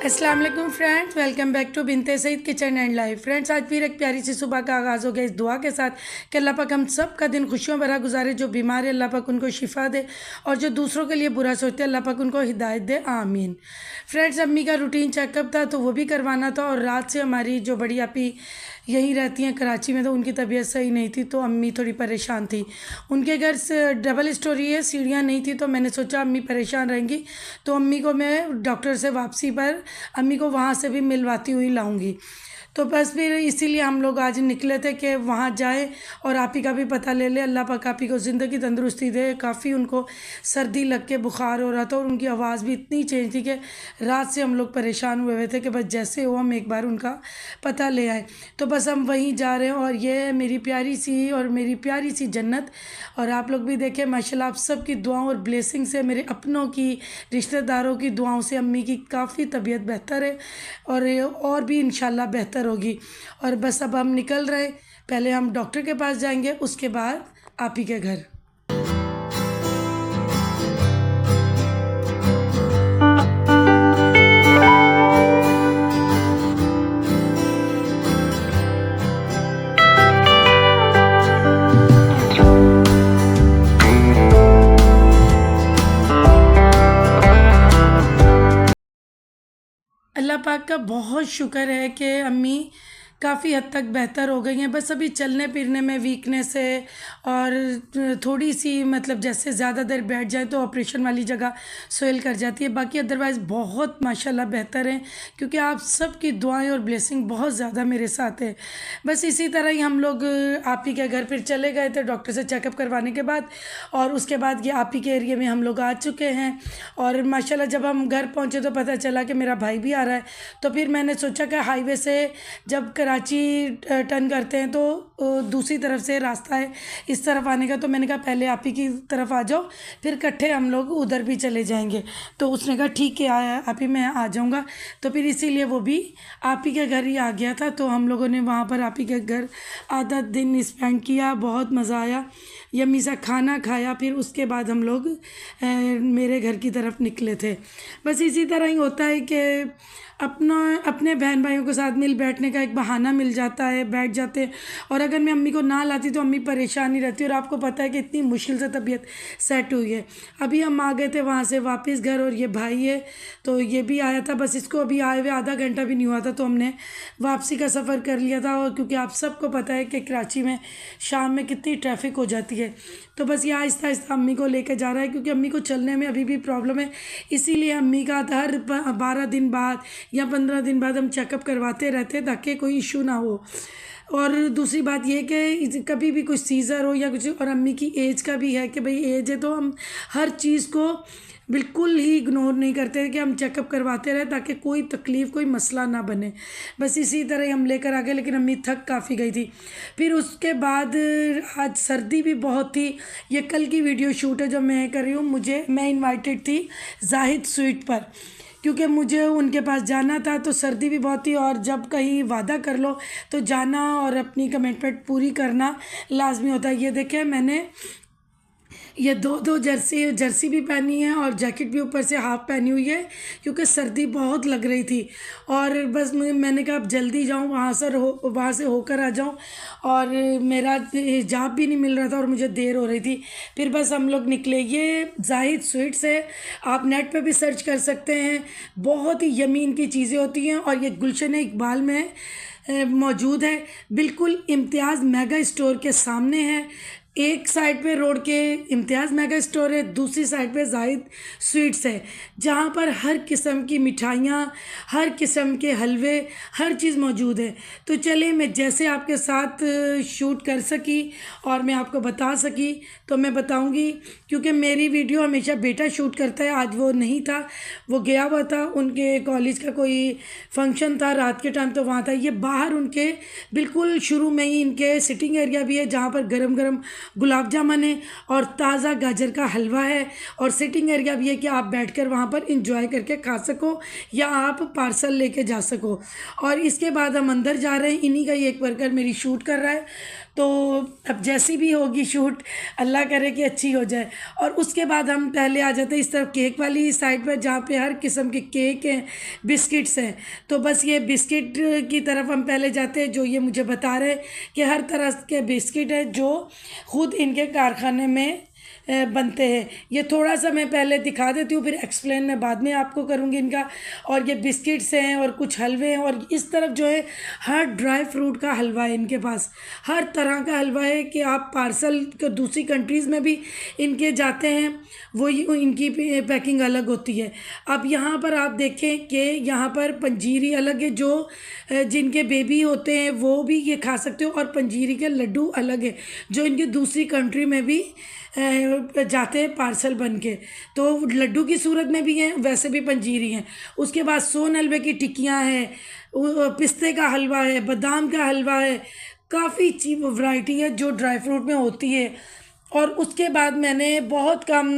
अस्सलाम वालेकुम friends, welcome back to Binte Saeed kitchen and life. Friends, आज फिर एक प्यारी सी सुबह का आगाज़ हो गया इस दुआ के साथ कि अल्लाह पाक हम सब का दिन खुशियों भरा गुजारे। जो बीमार है अल्लाह पाक उनको शिफा दे और जो दूसरों के लिए बुरा सोचते हैं अल्लाह पाक उनको हिदायत दे, आमीन। फ्रेंड्स, अम्मी का रूटीन चेकअप था तो वो भी करवाना था और रात से हमारी जो बड़ी आपी यहीं रहती हैं कराची में, तो उनकी तबीयत सही नहीं थी तो अम्मी थोड़ी परेशान थी। उनके घर से डबल स्टोरी है, सीढ़ियाँ नहीं थी, तो मैंने सोचा अम्मी परेशान रहेंगी तो अम्मी को मैं डॉक्टर से वापसी पर अम्मी को वहाँ से भी मिलवाती हुई लाऊंगी। तो बस फिर इसीलिए हम लोग आज निकले थे कि वहाँ जाए और आप ही का भी पता ले ले। अल्लाह पाक आप ही को ज़िंदगी तंदुरुस्ती दे। काफ़ी उनको सर्दी लग के बुखार हो रहा था और उनकी आवाज़ भी इतनी चेंज थी कि रात से हम लोग परेशान हुए हुए थे कि बस जैसे हो हम एक बार उनका पता ले आए। तो बस हम वहीं जा रहे हैं और ये है मेरी प्यारी सी जन्नत। और आप लोग भी देखें माशाल्लाह, आप सब की दुआओं और ब्लेसिंग से, मेरे अपनों की, रिश्तेदारों की दुआओं से अम्मी की काफ़ी तबीयत बेहतर है और भी इंशाल्लाह बेहतर होगी। और बस अब हम निकल रहे, पहले हम डॉक्टर के पास जाएंगे, उसके बाद आप ही के घर। अल्लाह पाक का बहुत शुक्र है कि अम्मी काफ़ी हद तक बेहतर हो गई हैं। बस अभी चलने फिरने में वीकनेस है और थोड़ी सी मतलब जैसे ज़्यादा देर बैठ जाए तो ऑपरेशन वाली जगह सोयल कर जाती है। बाकी अदरवाइज़ बहुत माशाल्लाह बेहतर हैं, क्योंकि आप सब की दुआएं और ब्लेसिंग बहुत ज़्यादा मेरे साथ है। बस इसी तरह ही हम लोग आप ही के घर फिर चले गए थे डॉक्टर से चेकअप करवाने के बाद। और उसके बाद ये आप ही के एरिया में हम लोग आ चुके हैं। और माशाल्लाह जब हम घर पहुँचे तो पता चला कि मेरा भाई भी आ रहा है। तो फिर मैंने सोचा कि हाईवे से जब कराची टर्न करते हैं तो दूसरी तरफ से रास्ता है इस तरफ आने का, तो मैंने कहा पहले आप ही की तरफ आ जाओ, फिर इकट्ठे हम लोग उधर भी चले जाएंगे। तो उसने कहा ठीक है आप ही, मैं आ जाऊँगा। तो फिर इसीलिए वो भी आप ही के घर ही आ गया था। तो हम लोगों ने वहाँ पर आप ही के घर आधा दिन स्पेंड किया, बहुत मज़ा आया, यम्मी सा खाना खाया। फिर उसके बाद हम लोग मेरे घर की तरफ निकले थे। बस इसी तरह ही होता है कि अपने बहन भाइयों के साथ मिल बैठने का एक बहाना मिल जाता है, बैठ जाते हैं। और अगर मैं अम्मी को ना लाती तो अम्मी परेशान ही रहती। और आपको पता है कि इतनी मुश्किल से तबीयत सेट हुई है। अभी हम आ गए थे वहाँ से वापस घर और ये भाई है तो ये भी आया था। बस इसको अभी आए हुए आधा घंटा भी नहीं हुआ था तो हमने वापसी का सफ़र कर लिया था। और क्योंकि आप सबको पता है कि कराची में शाम में कितनी ट्रैफिक हो जाती है, तो बस ये आहिस्ता आहिस्ता अम्मी को लेकर जा रहा है, क्योंकि अम्मी को चलने में अभी भी प्रॉब्लम है। इसीलिए अम्मी का हर 12 दिन बाद या 15 दिन बाद हम चेकअप करवाते रहते हैं ताकि कोई इशू ना हो। और दूसरी बात ये कि कभी भी कुछ सीज़र हो या कुछ, और अम्मी की एज का भी है कि भाई एज है तो हम हर चीज़ को बिल्कुल ही इग्नोर नहीं करते कि हम चेकअप करवाते रहे ताकि कोई तकलीफ़, कोई मसला ना बने। बस इसी तरह ही हम लेकर आ गए, लेकिन अम्मी थक काफ़ी गई थी। फिर उसके बाद आज सर्दी भी बहुत थी। ये कल की वीडियो शूट है जो मैं कर रही हूँ। मैं इनवाइटेड थी जाहिद स्वीट पर, क्योंकि मुझे उनके पास जाना था। तो सर्दी भी बहुत थी और जब कहीं वादा कर लो तो जाना और अपनी कमिटमेंट पूरी करना लाजमी होता है। ये देखें मैंने ये दो जर्सी भी पहनी है और जैकेट भी ऊपर से हाफ पहनी हुई है, क्योंकि सर्दी बहुत लग रही थी। और बस मैंने कहा अब जल्दी जाऊँ वहाँ से होकर आ जाऊँ। और मेरा हिजाब भी नहीं मिल रहा था और मुझे देर हो रही थी। फिर बस हम लोग निकले। ये जाहिद स्वीट्स है, आप नेट पे भी सर्च कर सकते हैं। बहुत ही यमीन की चीज़ें होती हैं और ये गुलशन इकबाल में मौजूद है। बिल्कुल इम्तियाज़ मेगा स्टोर के सामने है। एक साइड पे रोड के इम्तियाज़ मेगा स्टोर है, दूसरी साइड पे जाहिद स्वीट्स है, जहाँ पर हर किस्म की मिठाइयाँ, हर किस्म के हलवे, हर चीज़ मौजूद है। तो चलिए, मैं जैसे आपके साथ शूट कर सकी और मैं आपको बता सकी तो मैं बताऊंगी, क्योंकि मेरी वीडियो हमेशा बेटा शूट करता है। आज वो नहीं था, वो गया हुआ था, उनके कॉलेज का कोई फंक्शन था रात के टाइम, तो वहाँ था। ये बाहर उनके बिल्कुल शुरू में ही इनके सिटिंग एरिया भी है, जहाँ पर गरम गरम गुलाब जामुन है और ताज़ा गाजर का हलवा है। और सिटिंग एरिया भी है कि आप बैठकर वहाँ पर इंजॉय करके खा सको या आप पार्सल लेके जा सको। और इसके बाद हम अंदर जा रहे हैं। इन्हीं का ही एक वर्कर मेरी शूट कर रहा है। तो अब जैसी भी होगी शूट, अल्लाह करे कि अच्छी हो जाए। और उसके बाद हम पहले आ जाते हैं इस तरफ केक वाली साइड पर, जहाँ पे हर किस्म के केक हैं, बिस्किट्स हैं। तो बस ये बिस्किट की तरफ हम पहले जाते हैं, जो ये मुझे बता रहे हैं कि हर तरह के बिस्किट हैं जो ख़ुद इनके कारखाने में बनते हैं। ये थोड़ा सा मैं पहले दिखा देती हूँ, फिर एक्सप्लेन मैं बाद में आपको करूँगी इनका। और ये बिस्किट्स हैं और कुछ हलवे हैं, और इस तरफ जो है हर ड्राई फ्रूट का हलवा है इनके पास, हर तरह का हलवा है कि आप पार्सल दूसरी कंट्रीज़ में भी इनके जाते हैं, वो इनकी पैकिंग अलग होती है। अब यहाँ पर आप देखें कि यहाँ पर पंजीरी अलग है, जो जिनके बेबी होते हैं वो भी ये खा सकते हो, और पंजीरी के लड्डू अलग है जो इनकी दूसरी कंट्री में भी जाते हैं पार्सल बन के। तो लड्डू की सूरत में भी हैं, वैसे भी पंजीरी हैं। उसके बाद सोन हलवे की टिक्कियाँ हैं, पिस्ते का हलवा है, बादाम का हलवा है, काफ़ी चीज़ वैरायटी है जो ड्राई फ्रूट में होती है। और उसके बाद मैंने बहुत कम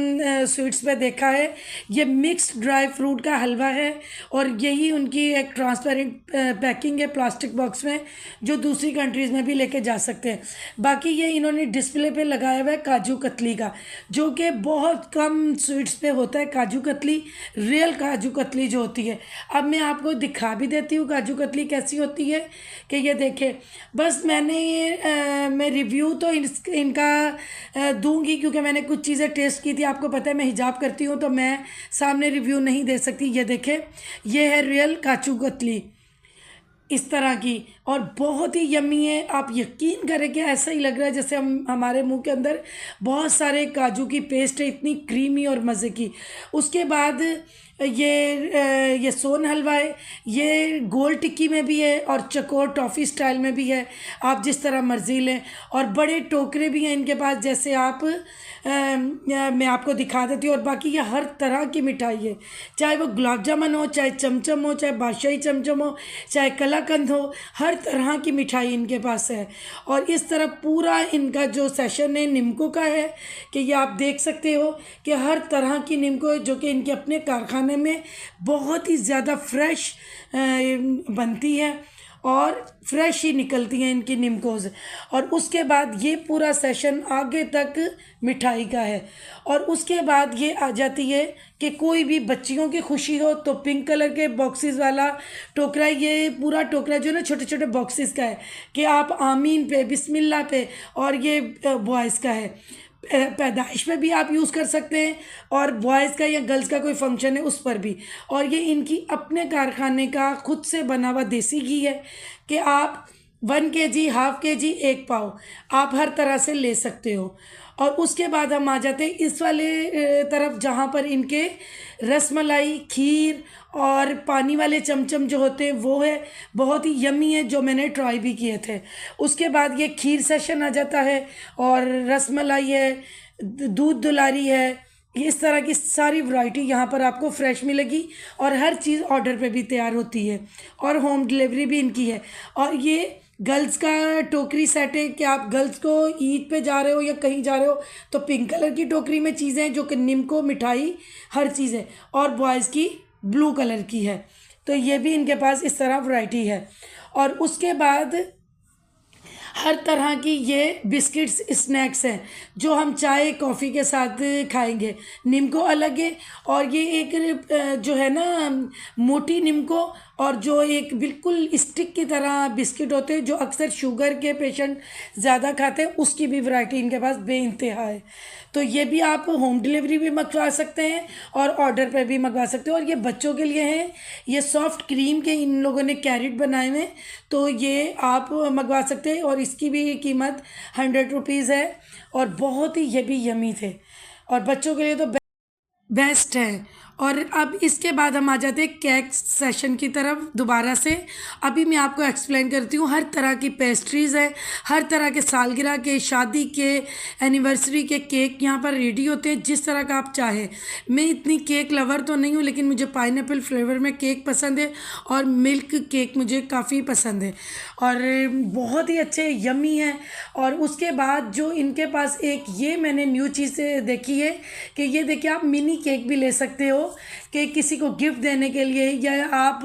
स्वीट्स पे देखा है ये मिक्स्ड ड्राई फ्रूट का हलवा है, और यही उनकी एक ट्रांसपेरेंट पैकिंग है प्लास्टिक बॉक्स में, जो दूसरी कंट्रीज़ में भी लेके जा सकते हैं। बाकी ये इन्होंने डिस्प्ले पे लगाया हुआ है काजू कतली का, जो कि बहुत कम स्वीट्स पे होता है काजू कतली, रियल काजू कतली जो होती है। अब मैं आपको दिखा भी देती हूँ काजू कतली कैसी होती है, कि ये देखें। बस मैंने ये मैं रिव्यू तो इनका दूंगी, क्योंकि मैंने कुछ चीज़ें टेस्ट की थी। आपको पता है मैं हिजाब करती हूँ, तो मैं सामने रिव्यू नहीं दे सकती। ये देखें, ये है रियल काजू कतली इस तरह की, और बहुत ही यम्मी है। आप यकीन करें कि ऐसा ही लग रहा है जैसे हमारे मुंह के अंदर बहुत सारे काजू की पेस्ट है, इतनी क्रीमी और मज़े की। उसके बाद ये सोन हलवा है, ये गोल टिक्की में भी है और चकोर टॉफ़ी स्टाइल में भी है, आप जिस तरह मर्ज़ी लें। और बड़े टोकरे भी हैं इनके पास, जैसे आप मैं आपको दिखा देती हूँ। और बाकी ये हर तरह की मिठाई है, चाहे वो गुलाब जामुन हो, चाहे चमचम हो, चाहे बादशाही चमचम हो, चाहे कलाकंद हो, हर तरह की मिठाई इनके पास है। और इस तरह पूरा इनका जो सेशन है निम्को का है, कि ये आप देख सकते हो कि हर तरह की निम्को है, जो कि इनके अपने कारखाने में बहुत ही ज़्यादा फ्रेश बनती है और फ्रेश ही निकलती हैं इनकी निम्कोज़। और उसके बाद ये पूरा सेशन आगे तक मिठाई का है। और उसके बाद ये आ जाती है कि कोई भी बच्चियों की खुशी हो तो पिंक कलर के बॉक्सेस वाला टोकरा, ये पूरा टोकरा जो ना छोटे छोटे बॉक्सेस का है, कि आप आमीन पे, बिस्मिल्लाह पे, और ये बॉयज़ का है, पैदाइश पे भी आप यूज़ कर सकते हैं, और बॉयज़ का या गर्ल्स का कोई फंक्शन है उस पर भी। और ये इनकी अपने कारखाने का खुद से बना हुआ देसी घी है, कि आप 1 kg, हाफ kg, 1 पाव आप हर तरह से ले सकते हो। और उसके बाद हम आ जाते हैं इस वाले तरफ, जहाँ पर इनके रसमलाई, खीर और पानी वाले चमचम जो होते हैं वो है, बहुत ही यम्मी है, जो मैंने ट्राई भी किए थे। उसके बाद ये खीर सेशन आ जाता है, और रसमलाई है, दूध दुलारी है, इस तरह की सारी वैरायटी यहाँ पर आपको फ्रेश मिलेगी। और हर चीज़ ऑर्डर पे भी तैयार होती है, और होम डिलीवरी भी इनकी है। और ये गर्ल्स का टोकरी सेट है, कि आप गर्ल्स को ईद पे जा रहे हो या कहीं जा रहे हो तो पिंक कलर की टोकरी में चीज़ें हैं, जो कि निम्को मिठाई हर चीज़ है, और बॉयज़ की ब्लू कलर की है। तो ये भी इनके पास इस तरह वैरायटी है। और उसके बाद हर तरह की ये बिस्किट्स स्नैक्स हैं, जो हम चाय कॉफ़ी के साथ खाएंगे। निम्को अलग है, और ये एक जो है ना मोटी निम्को, और जो एक बिल्कुल स्टिक की तरह बिस्किट होते हैं, जो अक्सर शुगर के पेशेंट ज़्यादा खाते हैं, उसकी भी वैरायटी इनके पास बेइंतहा है। तो ये भी आप होम डिलीवरी भी मंगवा सकते हैं और ऑर्डर पर भी मंगवा सकते हो। और ये बच्चों के लिए हैं, ये सॉफ्ट क्रीम के इन लोगों ने कैरेट बनाए हुए, तो ये आप मंगवा सकते हैं। और इसकी भी कीमत 100 रुपीज़ है, और बहुत ही ये भी यमी थे, और बच्चों के लिए तो बेस्ट है। और अब इसके बाद हम आ जाते हैं केक सेशन की तरफ दोबारा से। अभी मैं आपको एक्सप्लेन करती हूँ। हर तरह की पेस्ट्रीज़ है, हर तरह के सालगिरह के, शादी के, एनिवर्सरी के केक यहाँ पर रेडी होते हैं, जिस तरह का आप चाहें। मैं इतनी केक लवर तो नहीं हूँ, लेकिन मुझे पाइनएप्पल फ्लेवर में केक पसंद है, और मिल्क केक मुझे काफ़ी पसंद है, और बहुत ही अच्छे यम्मी हैं। और उसके बाद जो इनके पास एक ये मैंने न्यू चीज़ देखी है, कि ये देखिए आप मिनी केक भी ले सकते हो, कि किसी को गिफ्ट देने के लिए, या आप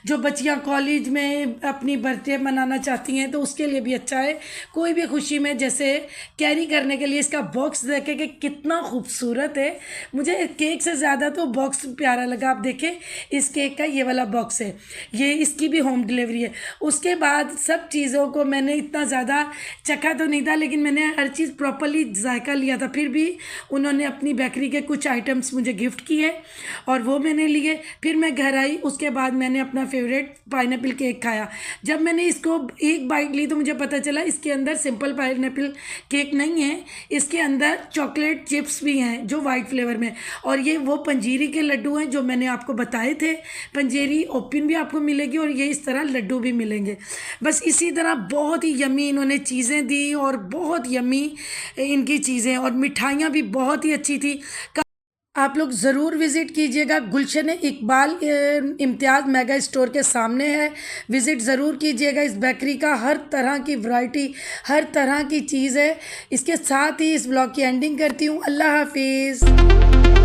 जो बच्चियां कॉलेज में अपनी बर्थडे मनाना चाहती हैं तो उसके लिए भी अच्छा है। कोई भी खुशी में जैसे कैरी करने के लिए इसका बॉक्स देखें कि कितना खूबसूरत है। मुझे केक से ज़्यादा तो बॉक्स प्यारा लगा। आप देखें इस केक का ये वाला बॉक्स है, ये इसकी भी होम डिलीवरी है। उसके बाद सब चीज़ों को मैंने इतना ज़्यादा चखा तो नहीं था, लेकिन मैंने हर चीज़ प्रॉपरली जायका लिया था। फिर भी उन्होंने अपनी बेकरी के कुछ आइटम्स मुझे गिफ्ट किए और वो मैंने लिए। फिर मैं घर आई, उसके बाद मैंने अपना फेवरेट पाइनएप्पल केक खाया। जब मैंने इसको एक बाइट ली तो मुझे पता चला इसके अंदर सिंपल पाइनएप्पल केक नहीं है, इसके अंदर चॉकलेट चिप्स भी हैं जो वाइट फ्लेवर में। और ये वो पंजीरी के लड्डू हैं जो मैंने आपको बताए थे। पंजीरी ओपन भी आपको मिलेगी और ये इस तरह लड्डू भी मिलेंगे। बस इसी तरह बहुत ही यमी इन्होंने चीज़ें दी और बहुत यमी इनकी चीज़ें, और मिठाइयाँ भी बहुत ही अच्छी थी। आप लोग ज़रूर विज़िट कीजिएगा। गुलशन इकबाल इम्तियाज़ मेगा स्टोर के सामने है, विज़िट ज़रूर कीजिएगा। इस बेकरी का हर तरह की वैरायटी, हर तरह की चीज़ है। इसके साथ ही इस ब्लॉग की एंडिंग करती हूँ। अल्लाह हाफिज़।